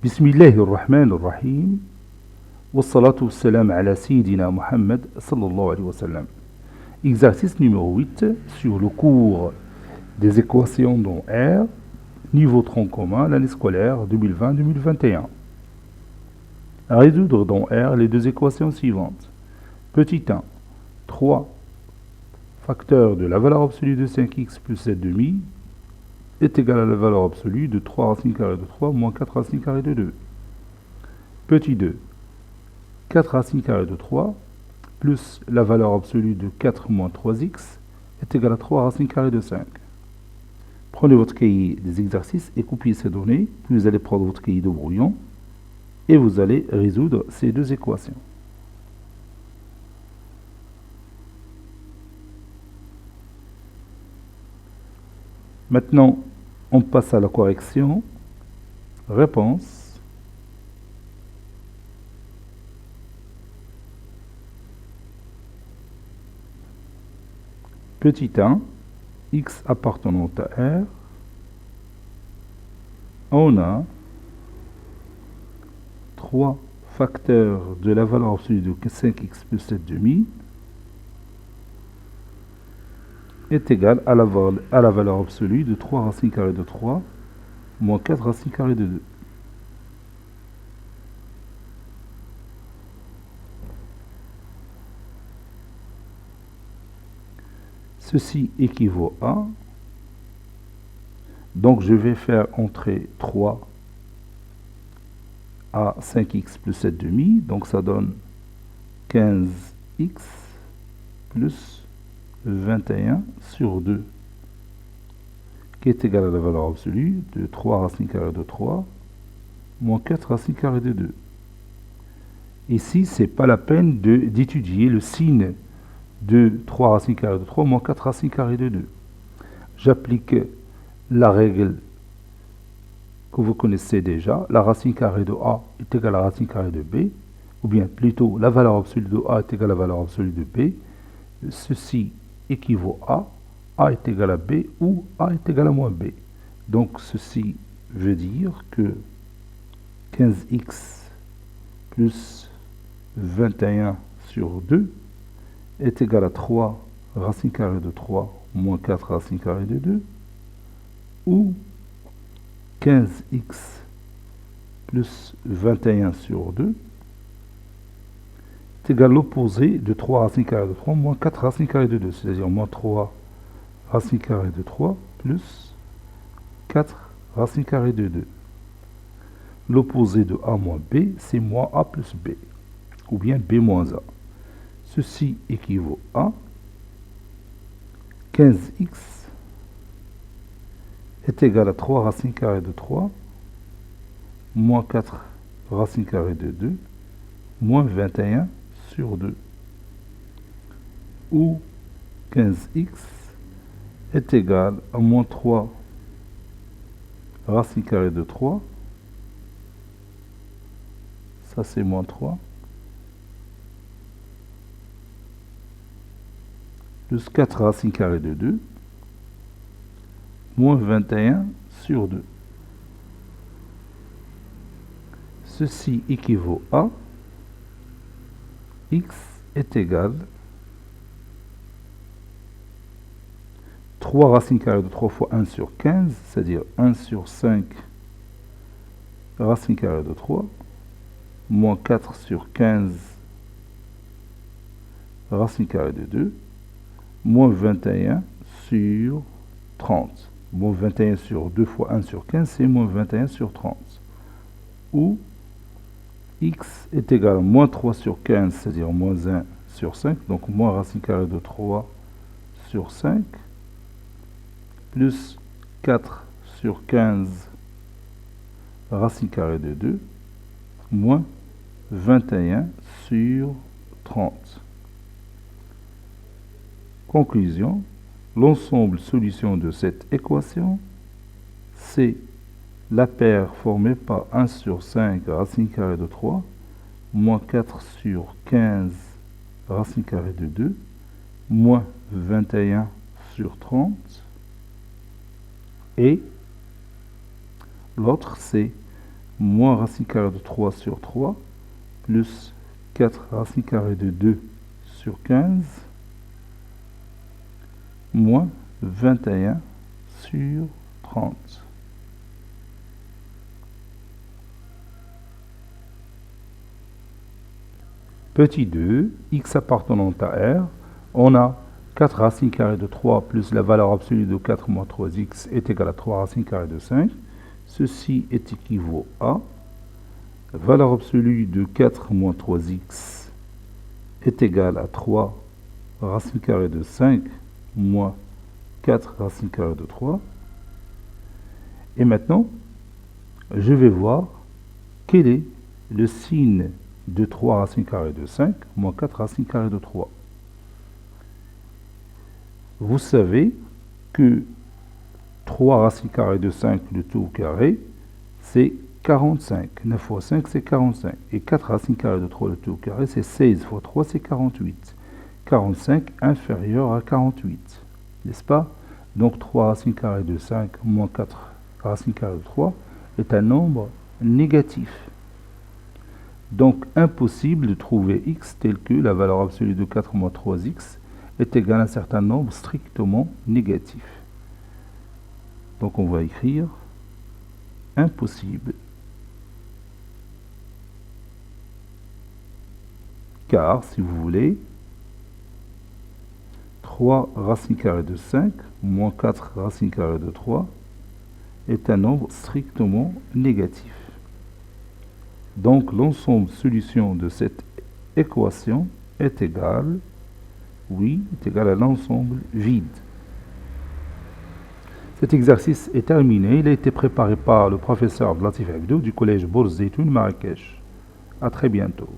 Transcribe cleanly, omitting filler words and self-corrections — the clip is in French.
Bismillahirrahmanirrahim. Wassalatu wassalam ala Sayyidina Muhammad sallallahu alayhi wa sallam. Exercice numéro 8 sur le cours des équations dans R, niveau tronc commun, l'année scolaire 2020-2021. À résoudre dans R les deux équations suivantes. Petit 1, 3 facteurs de la valeur absolue de 5x plus 7 demi est égal à la valeur absolue de 3 racines carrées de 3 moins 4 racines carrées de 2. Petit 2, 4 racines carrées de 3 plus la valeur absolue de 4 moins 3x est égal à 3 racines carrées de 5. Prenez votre cahier des exercices et copiez ces données, puis vous allez prendre votre cahier de brouillon et vous allez résoudre ces deux équations. Maintenant, on passe à la correction. Réponse. Petit 1, x appartenant à R, on a 3 facteurs de la valeur absolue de 5x plus 7 demi est égal à la valeur absolue de 3 racines carrées de 3 moins 4 racines carrées de 2. Ceci équivaut à, donc je vais faire entrer 3 à 5x plus 7 demi, donc ça donne 15x plus 21 sur 2, qui est égal à la valeur absolue de 3 racines carrées de 3 moins 4 racines carrées de 2. Ici, ce n'est pas la peine d'étudier le signe de 3 racines carrées de 3 moins 4 racines carrées de 2. J'applique la règle que vous connaissez déjà. La racine carrée de A est égale à la racine carrée de B, ou bien plutôt la valeur absolue de A est égale à la valeur absolue de B. Ceci équivaut à A est égal à B ou A est égal à moins B. Donc ceci veut dire que 15x plus 21 sur 2 est égal à 3 racines carrées de 3 moins 4 racines carrées de 2, ou 15x plus 21 sur 2 est égal à l'opposé de 3 racines carrées de 3 moins 4 racines carrées de 2, c'est-à-dire moins 3 racines carrées de 3 plus 4 racines carrées de 2. L'opposé de A moins B, c'est moins A plus B, ou bien B moins A. Ceci équivaut à 15x est égal à 3 racines carrées de 3 moins 4 racines carrées de 2 moins 21 sur 2, où 15x est égal à moins 3 racines carrées de 3, ça c'est moins 3, plus 4 racines carrées de 2, moins 21 sur 2. Ceci équivaut à x est égal à 3 racines carrées de 3 fois 1 sur 15, c'est-à-dire 1 sur 5 racines carrées de 3, moins 4 sur 15 racines carrées de 2, moins 21 sur 30. Moins 21 sur 2 fois 1 sur 15, c'est moins 21 sur 30. Où x est égal à moins 3 sur 15, c'est-à-dire moins 1 sur 5, donc moins racine carrée de 3 sur 5, plus 4 sur 15 racine carrée de 2, moins 21 sur 30. Conclusion, l'ensemble solution de cette équation, c'est la paire formée par 1 sur 5 racine carrée de 3, moins 4 sur 15 racine carrée de 2, moins 21 sur 30, et l'autre c'est moins racine carrée de 3 sur 3, plus 4 racine carrée de 2 sur 15, moins 21 sur 30. Petit 2, x appartenant à R, on a 4 racines carrées de 3 plus la valeur absolue de 4 moins 3x est égal à 3 racines carrées de 5. Ceci est équivaut à valeur absolue de 4 moins 3x est égal à 3 racines carrées de 5 moins 4 racines carrées de 3. Et maintenant, je vais voir quel est le signe de 3 racines carrées de 5 moins 4 racines carrées de 3. Vous savez que 3 racines carrées de 5, le tout au carré, c'est 45. 9 fois 5, c'est 45. Et 4 racines carrées de 3, le tout au carré, c'est 16 fois 3, c'est 48. 45 inférieur à 48. N'est-ce pas? Donc 3 racines carrées de 5 moins 4 racines carrées de 3 est un nombre négatif. Donc impossible de trouver x tel que la valeur absolue de 4 moins 3x est égale à un certain nombre strictement négatif. Donc on va écrire impossible, car si vous voulez, 3 racines carrées de 5 moins 4 racines carrées de 3 est un nombre strictement négatif. Donc l'ensemble solution de cette équation est égal, oui, est égal à l'ensemble vide. Cet exercice est terminé. Il a été préparé par le professeur Latif Abdou du collège Bourz Zeytoun Marrakech. À très bientôt.